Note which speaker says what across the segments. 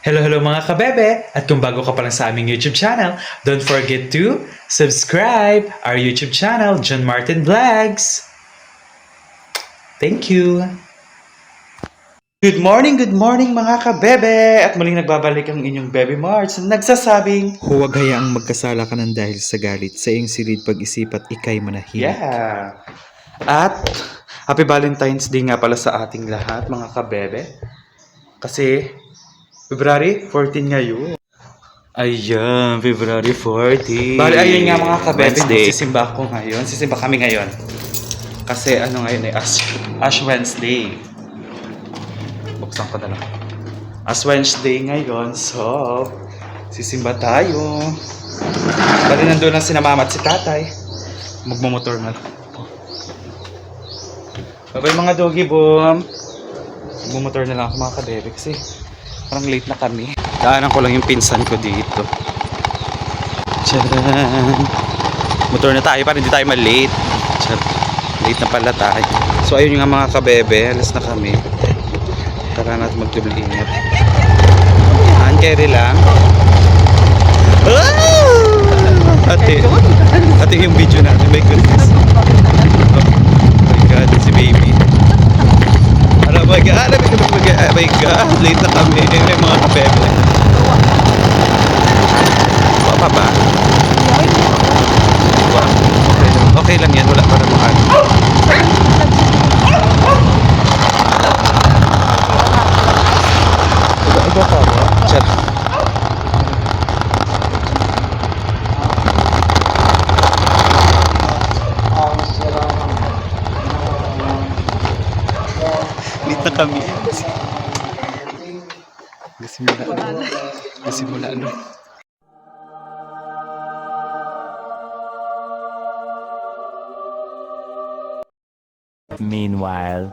Speaker 1: Hello, hello mga kabebe! At kung bago ka pa lang sa aming YouTube channel, don't forget to subscribe our YouTube channel, John Martin Vlogs. Thank you! Good morning mga kabebe! At muling nagbabalik ang inyong Bebe Marts na nagsasabing,
Speaker 2: Huwag hayaang magkasala ka ng dahil sa galit sa iyong silid pag-isip at ikay manahimik.
Speaker 1: yeah! At Happy Valentine's Day nga pala sa ating lahat mga kabebe. Kasi February 14 ngayon. Ayan, February 14. Bali, ayun nga mga kabebe,
Speaker 2: Wednesday.
Speaker 1: magsisimba ako ngayon. Sisimba kami ngayon. Kasi ano ngayon eh, Ash Wednesday. Buksan ko na lang. Ash Wednesday ngayon, so sisimba tayo. Bali, nandun lang sina mama at si tatay. Magmamotor na. Bye-bye mga doggy boom. Magmamotor na lang ako mga kabebe kasi parang late na kami. Daanan ko lang yung pinsan ko dito. Tcharan! Motor na tayo para hindi tayo malate. Late na pala tayo. So ayun yung mga kabebe. Alas na kami. Tara natin mag-double ingat. Yan, carry lang. Ah! Ate yung video natin. My goodness. Oh my God, si baby. Oh my God, oh my God, late na kami. Yung mga kabebe. Pa ba? Okay lang yan, wala pa namang ano. Iba pa ba? Chat. Late na kami. Simula ano.
Speaker 2: Meanwhile,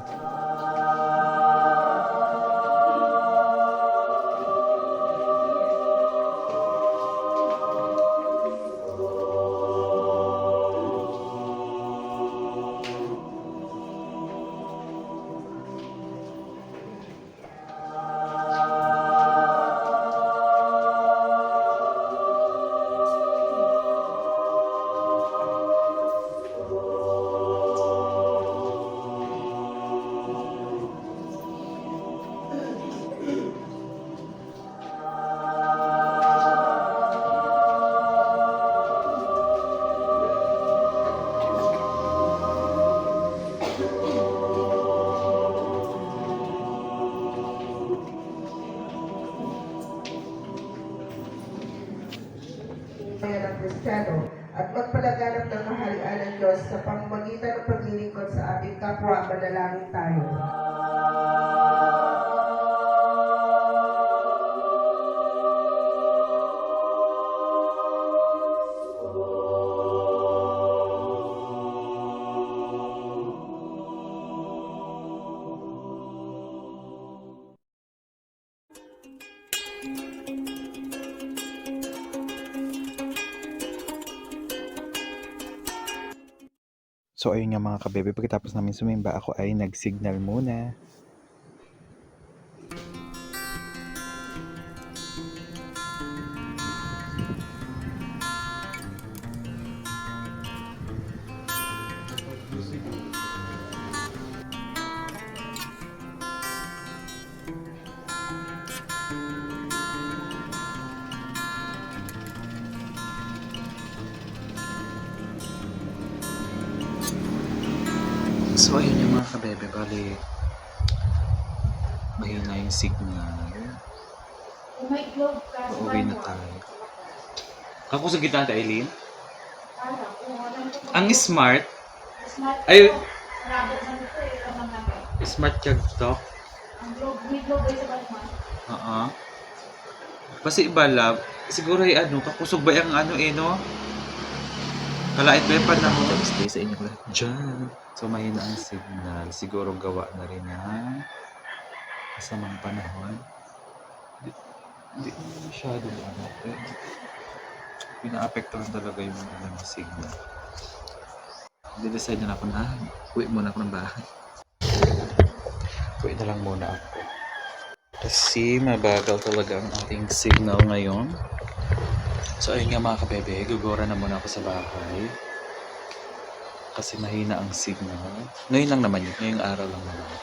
Speaker 3: ng Kristiyano at magpalaganap ng kaharian ng Diyos sa pamamagitan ng paglilingkod sa ating kapwa, manalangin tayo.
Speaker 2: so ayun nga mga kabebe, pagkatapos namin sumimba, ako ay nag-signal muna.
Speaker 1: So ayun yung mga kabebe, bali mahina yung signal. Uuwi na tayo. Ako sa gitna tayo, Eileen? Ang smart. Ay, smart kag to. Basi iba lab. Siguro ay ano, kakusog ba yung ano no? Kalait ba yung panahon? Stay sa inyo lahat dyan. So mahina ang signal. Siguro gawa na rin na masamang panahon. Hindi masyado ano. Pina-apektuhan talaga yung ano, signal. Decide na ako na uwi muna ako ng bahay. Uwi na lang muna ako.
Speaker 2: Kasi mabagal talaga ang ating signal ngayon. So ayun nga mga kabebe, gugura na muna ako sa bahay. Kasi mahina ang signal. Ngayon lang naman yun, ngayong araw lang naman.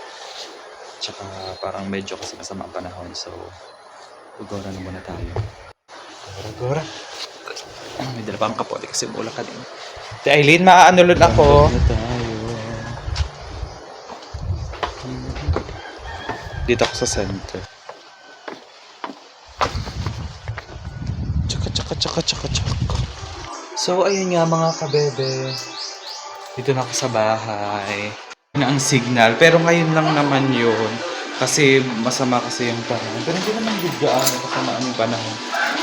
Speaker 2: Tsaka parang medyo kasi masama ang panahon. So gugura na muna tayo. Gura. May dala pa ang kapote kasi mula ka din.
Speaker 1: Ate Aileen, maaanulod ako.
Speaker 2: Na tayo.
Speaker 1: Dito ako sa center. Tsaka. So, ayun nga mga kabebe. Dito na ako sa bahay. Na ang signal. Pero ngayon lang naman yun. Kasi masama kasi yung panahon. Pero hindi naman biglaan. Kasamaan yung panahon.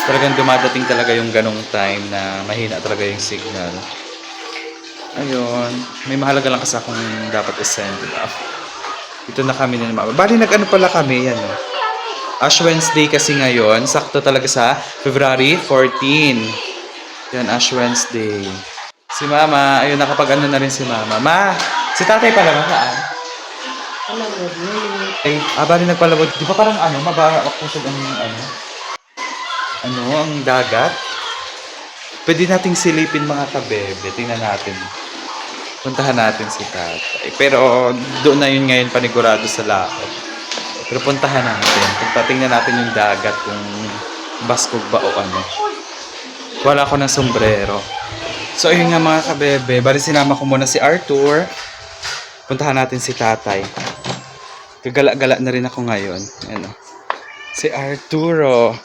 Speaker 1: Talagang dumadating talaga yung ganong time na mahina talaga yung signal. Ayun. May mahalaga lang kasi akong dapat i-send. Diba? Dito na kami na naman. Bali, nag-ano pala kami. Yan, no? Ash Wednesday kasi ngayon. Sakto talaga sa February 14. Yan, Ash Wednesday. Si Mama, ayun, nakapag-ano na rin si Mama. Ma, si tatay pala ba saan? Ay, bali nagpalabot. Di ba parang ano, mabaha ako sa ang dagat? Pwede nating silipin mga kabebe. Tingnan natin. Puntahan natin si tatay. Pero doon na yun ngayon panigurado sa laot. Pero puntahan natin. Tingnan natin yung dagat kung baskog ba o ano. Wala ako ng sombrero. So ayun nga mga kabebe. Bali sinama ko muna si Arthur. Puntahan natin si tatay. Gagala-gala na rin ako ngayon. Ayan o. Si Arturo.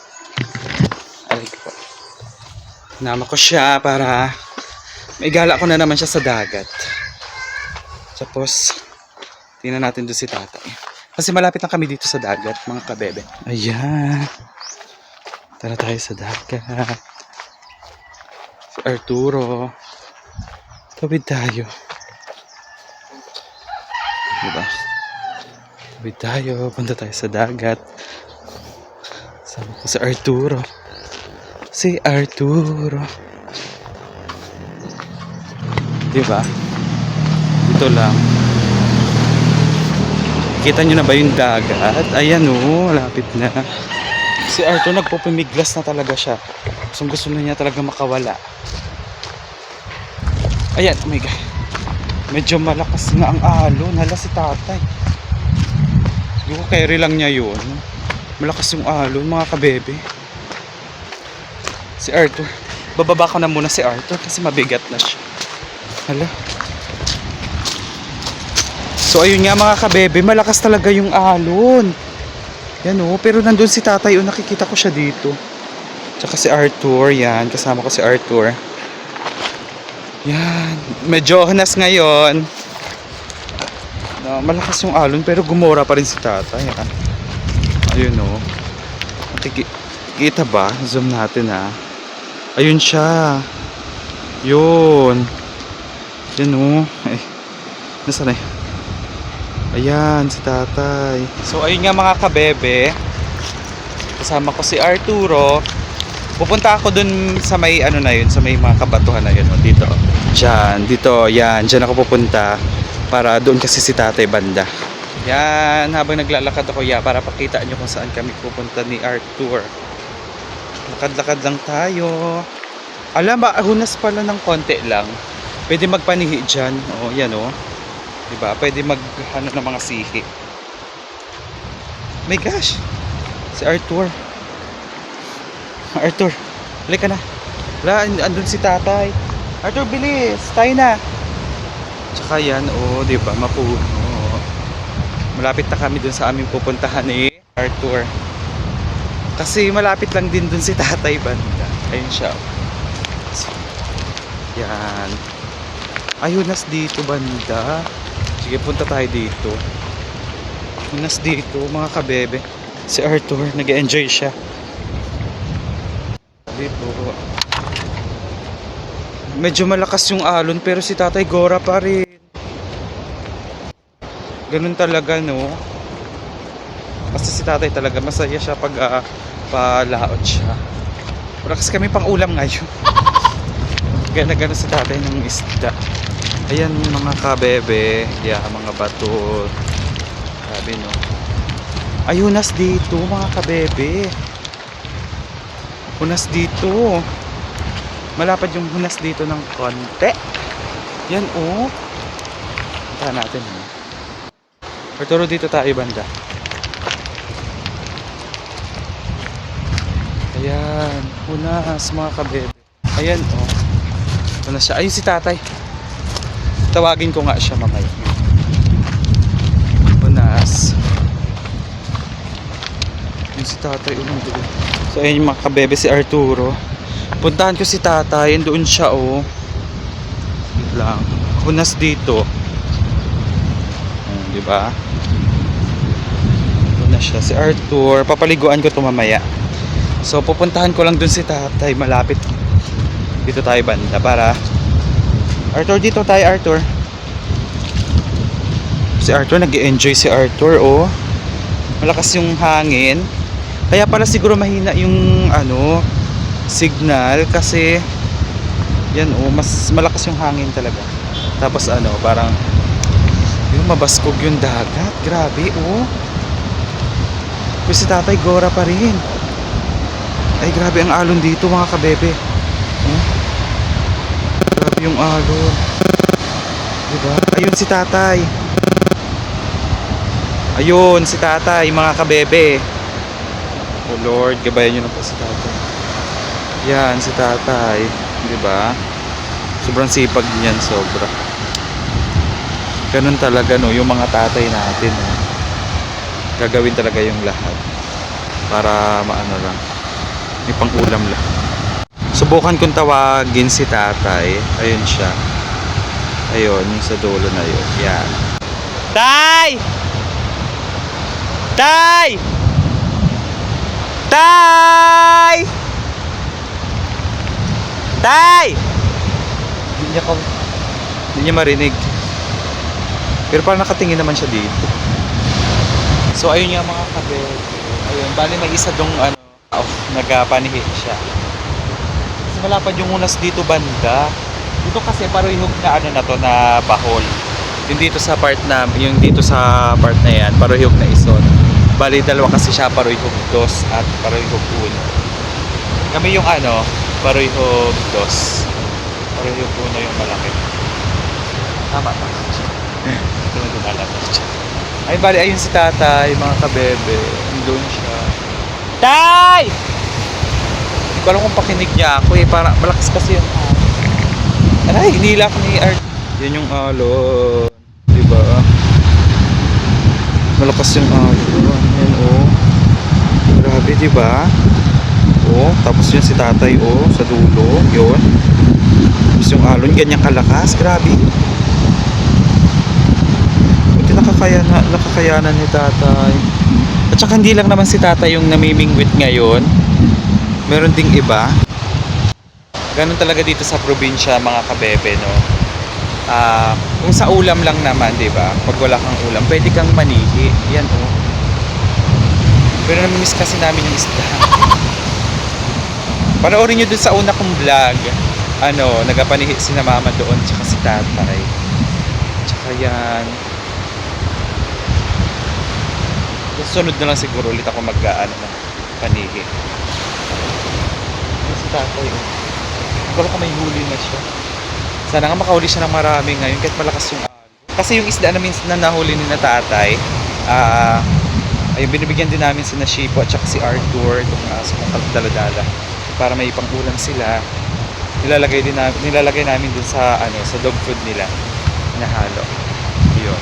Speaker 1: Aray ko. Sinama ko siya para maigala ko na naman siya sa dagat. Tapos, tingnan natin doon si tatay. Kasi malapit na kami dito sa dagat, mga kabebe. Ayan. Tara tayo sa dagat. Si Arturo. Tawid tayo. Diba? Tawid tayo. Punta tayo sa dagat. Sama ko si Arturo. Si Arturo. Diba? Dito lang. Kita nyo na ba yung dagat? Ayan o, malapit na. Si Arthur nagpupumiglas na talaga siya. Gusto na niya talaga makawala. Ayan, oh my God. Medyo malakas nga ang alon. Hala si tatay. Hindi ko carry lang niya yun. Malakas yung alon, mga kabebe. Si Arthur. Bababa ko na muna si Arthur kasi mabigat na siya. Hala. So ayun nga mga kabebe, malakas talaga yung alon. Yan o, pero nandun si tatay o, nakikita ko siya dito. Tsaka si Arthur, yan, kasama ko si Arthur. Yan, medyo hanas ngayon. Malakas yung alon pero gumora pa rin si tatay. Yan. Ayun o. Kita ba? Zoom natin ha. Ayun siya. Yun. Yan o. Ay, nasaan na yun? Ayan, si tatay. So, ayun nga mga kabebe. Kasama ko si Arturo. Pupunta ako dun sa may ano na yun, sa may mga kabatuhan na yun. O, dito. Diyan, dito. Yan, dyan ako pupunta. Para doon kasi si tatay banda. Yan, habang naglalakad ako, para pakita nyo kung saan kami pupunta ni Arthur. Lakad-lakad lang tayo. Alam ba, hunas pala ng konti lang. Pwede magpanihi dyan. O, yan o. Diba? Pwede mag-ano ng mga sihi. My gosh! Si Arthur. Arthur, halika na. Wala, andun si tatay. Arthur, bilis! Tayo na! Tsaka yan, diba? Mapuno. Malapit na kami dun sa aming pupuntahan ni Arthur. Kasi malapit lang din dun si tatay banda. Ayun siya. Yan. Ayun, nas dito banda. Sige, punta tayo dito. Unas dito, mga kabebe. Si Arthur, nag-enjoy siya. Dito. Medyo malakas yung alon, pero si tatay gora pa rin. Ganun talaga, no? Basta si tatay talaga, masaya siya pag palaot siya. Wala kasi kami pang ulam ngayon. Gana-gana si tatay ng isda. Ayan mga kabebe, mga bato. Sabi no. Ay, hunas dito mga kabebe. Hunas dito. Malapad yung hunas dito ng konti. Yan oh. Puntahan natin. Arturo, dito tayo banda. Ayan. Hunas mga kabebe. Ayan oh. Hunas siya. Ayun si tatay. Tawagin ko nga siya mamaya. Hunas. Yung si tatay unang dulo. So ayun yung mga kabebe, si Arturo. Puntahan ko si tatay, doon siya oh. Wait lang. Hunas dito. Di ba? Hunas siya si Arthur. Papaliguan ko to mamaya. So pupuntahan ko lang doon si tatay, malapit. Dito tayo banda para Arthur, dito tayo Arthur. Si Arthur, nag-enjoy si Arthur oh. Malakas yung hangin. Kaya pala siguro mahina yung ano, signal kasi yan oh, mas malakas yung hangin talaga. Tapos ano, parang yung mabaskog yung dagat. Grabe oh. Pero si tatay gora pa rin. Ay grabe ang alon dito mga kabebe. Grabe yung alon. Diba? Ayun si tatay. Ayun si tatay mga kabebe. Oh Lord, gabayan nyo na po si tatay. Yan, si tatay. Diba? Sobrang sipag niyan, sobra. Ganun talaga, no? Yung mga tatay natin, no? Gagawin talaga yung lahat. Para maano lang. May pang-ulam lang. Subukan kong tawagin si tatay. Ayun siya. Ayun, yung sa dulo na yun. Yan. Tay! Tay! Tay! Tay! Hindi niya marinig. Pero parang nakatingin naman siya dito. So ayun nga mga kabebe. Ayun, bali may isa dong ano, nagpanihi siya. Kasi malapad yung unas dito banda. Dito kasi parehog na ano na to na bahol. Yung dito sa part na, yung dito sa part na yan, parehog na ison. Bali dalawa kasi siya, parehog dos at parehog uno. Kami yung ano, parehog dos. Parehog uno yung malaki. Tama ba? Ito na dumalabas siya. Ay bali, ayun si tatay, mga kabebe. Doon siya. Tay! Hindi ko alam kung pakinig niya ako eh. Para malakas kasi yung aray, hinila ko ni Art. Yan yung alon. Diba? Malakas yung alon. Yan oh. Grabe diba? Oh, tapos yun si tatay oh. Sa dulo. Yun. Tapos yung alon, ganyan kalakas. Grabe. Buti nakakayanan ni tatay. At saka hindi lang naman si tatay yung namimingwit ngayon. Meron ding iba. Ganun talaga dito sa probinsya mga kabebe, no? Kung sa ulam lang naman, di ba? Pag wala kang ulam, pwede kang manihi. Yan, oh. Pero namimiss kasi namin yung isda. Panoorin nyo dun sa una kong vlog. Ano, nagapanihi si na mama doon, tsaka si tatay. Tsaka yan. Sunod na lang siguro ulit ako panihi. Yan si tatay, oh. Pero kung may huli na siya. Sana nga makahuli siya ng marami ngayon kahit malakas yung alon. Kasi yung isda namin na nahuli ni na tatay, ayun, binibigyan din namin si na Shipo at saka si Arthur, itong aso kong kaldaladala, para may pang-ulam sila. Nilalagay namin dun sa sa dog food nila na halo. Yun.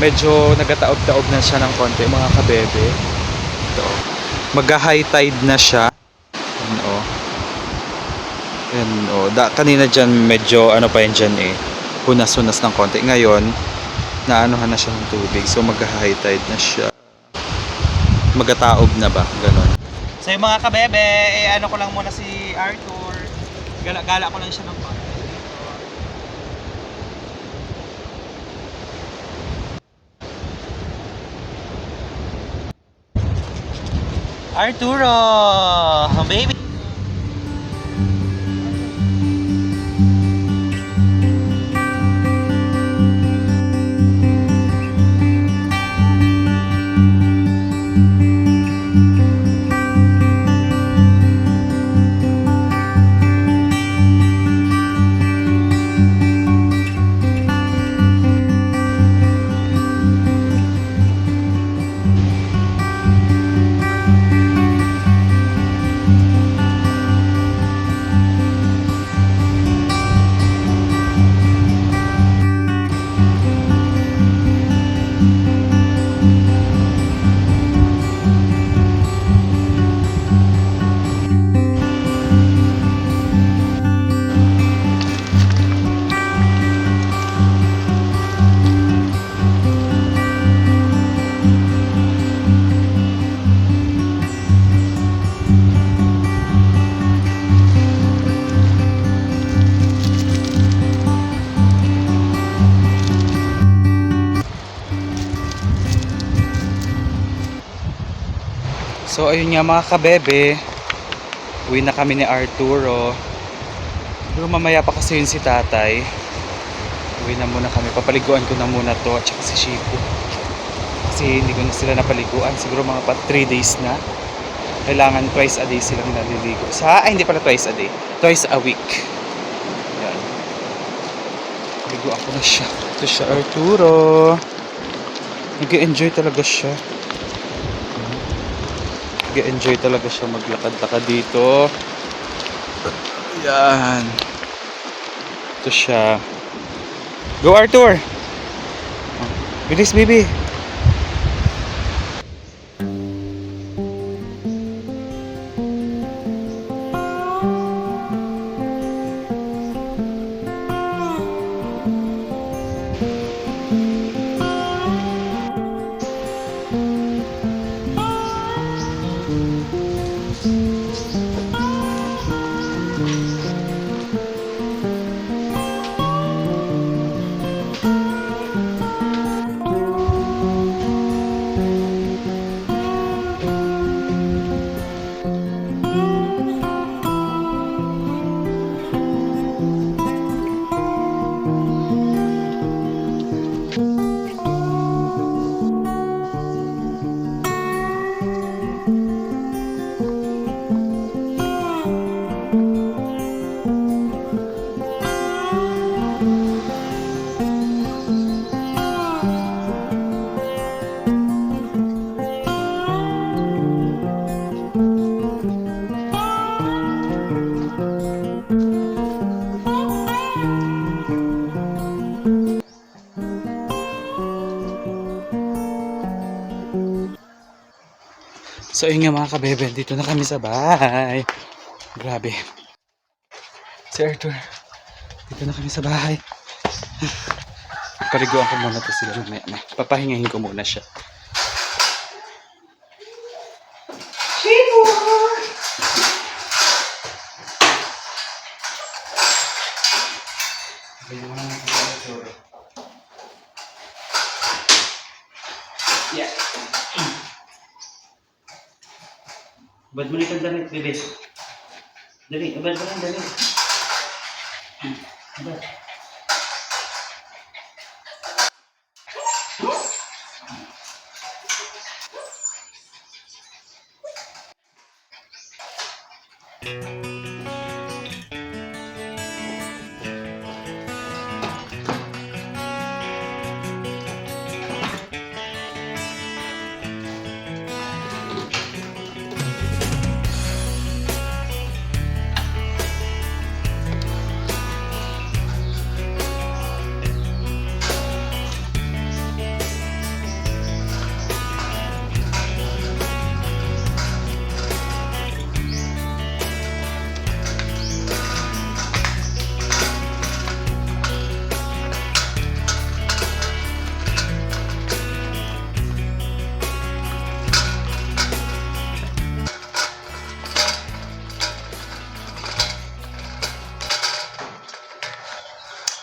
Speaker 1: Medyo nagataob-taob na siya ng konti mga kabebe. Ito. Mag-high tide na siya. Ano, yan, oh, kanina dyan medyo ano pa yan dyan eh, hunas-hunas ng konti. Ngayon naanohan na siya ng tubig, so mag-high tide na siya, magataob na ba, ganon. So yung mga kabebe, ano ko lang muna si Arthur, gala ko lang siya ng konti. Arturo, baby. So, ayun nga mga kabebe. Uwi na kami ni Arturo. Pero mamaya pa kasi yun si tatay. Uwi na muna kami. Papaliguan ko na muna to. At saka si Shipo. Kasi hindi ko na sila napaliguan. Siguro mga 3 days na. Kailangan twice a day silang naliligo. Hindi pala twice a day. Twice a week. Yan. Paliguan ko na siya. Ito siya Arturo. Nag-enjoy talaga siya. Nag-enjoy talaga siya maglakad-lakad dito. Yan. Ito siya. Go Arthur! Bilis baby! So yun nga mga kabebe, dito na kami sa bahay. Grabe. Si Arthur, dito na kami sa bahay. Paliguan ko muna to sila mamaya. Papahingahin ko muna siya.
Speaker 3: Shipo!
Speaker 1: Yeah. Bad mo nito damit, bebe. Dali, bad mo lang, dali. Bad.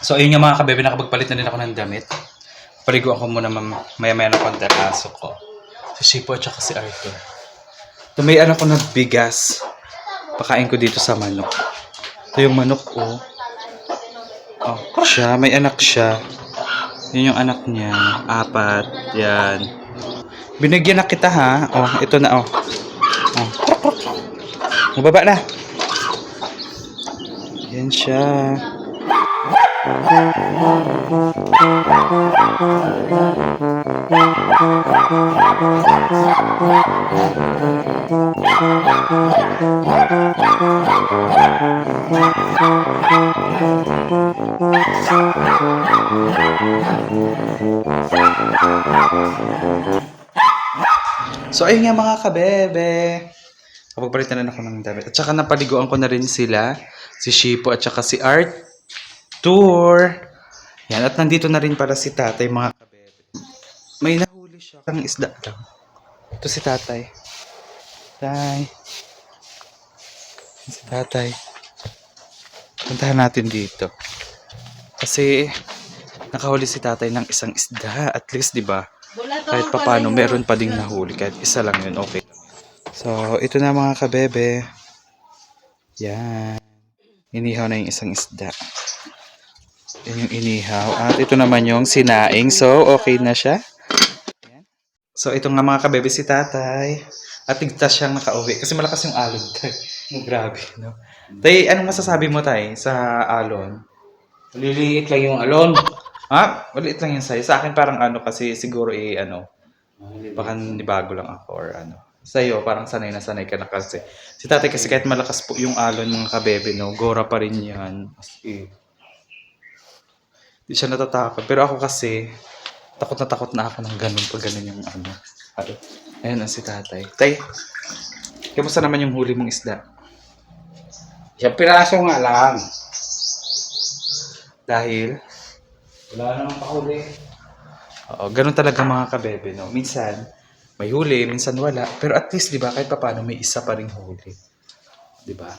Speaker 1: So ayun nga mga kabebe, nakapagpalit na din ako ng damit. Paliguan ko muna maya-maya ng konti ang aso ko. Si Shipo at saka si Arthur. Tumayan ako ng bigas. Pakain ko dito sa manok. Ito yung manok ko. Oh, siya, may anak siya. Yun yung anak niya. 4. Yan. Binigyan na kita ha. Oh, ito na oh. Oh. Mababa na. Yan siya. So ayun nga mga kabebe. Kapagpalitan na ako ng damit. At saka napaliguan ko na rin sila. Si Shipo at saka si Arthur. Yan. At nandito na rin para si tatay mga kabebe. May nahuli siya. Ang isda lang. Ito si tatay. Tay. Si tatay. Puntahan natin dito. Kasi nakahuli si tatay ng isang isda. At least, di ba? Kahit papano, meron pa ding nahuli. Kahit isa lang yun, okay. So, ito na mga kabebe. Yan. Inihaw na yung isang isda. Yan yung inihaw. At ito naman yung sinaing. So, okay na siya. Yan. So, ito nga mga kabebe si tatay. At tigtas siyang nakauwi. Kasi malakas yung alon, tay. Grabe, no? Tay, anong masasabi mo, tay, sa alon?
Speaker 4: Liliit lang yung alon.
Speaker 1: Ha? Maliit lang yung size. Sa akin parang ano kasi siguro baka nibago lang ako or ano. Sa'yo, parang sanay na sanay ka na kasi. Si tatay kasi kahit malakas po yung alon mga kabebe, no? Gora pa rin yan. As in. Di siya natatakot. Pero ako kasi, takot na ako ng ganun pag ganun yung ano. Ayun ang si tatay. Tay, kamusta naman yung huli mong isda?
Speaker 4: Isang piraso nga lang.
Speaker 1: Dahil,
Speaker 4: Wala namang pakuli.
Speaker 1: oo, ganun talaga mga kabebe, no? Minsan, may huli, minsan wala. Pero at least, di ba, kahit papaano, may isa pa ring huli. Di ba?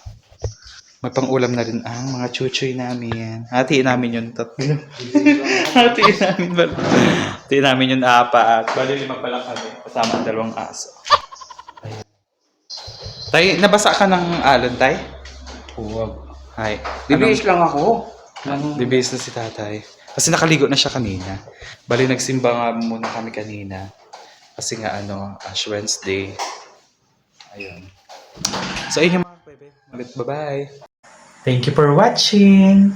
Speaker 1: May pang-ulam na rin ang mga chuchoy namin. Hatiin namin yun, tatlo. Hatiin namin ba? Hatiin namin yun, apat. Bali, 5 pa lang kami. Kasama ang 2 aso. Ayun. Tay, nabasa ka ng alon, tay?
Speaker 4: Huwag.
Speaker 1: Hi.
Speaker 4: Bibis lang ako.
Speaker 1: Bibis na si tatay. Kasi nakaligo na siya kanina. Bali, nagsimba nga muna kami kanina. Kasi nga Ash Wednesday. Ayun. So, ayun yung mga bebe. Bye-bye. Thank you for watching.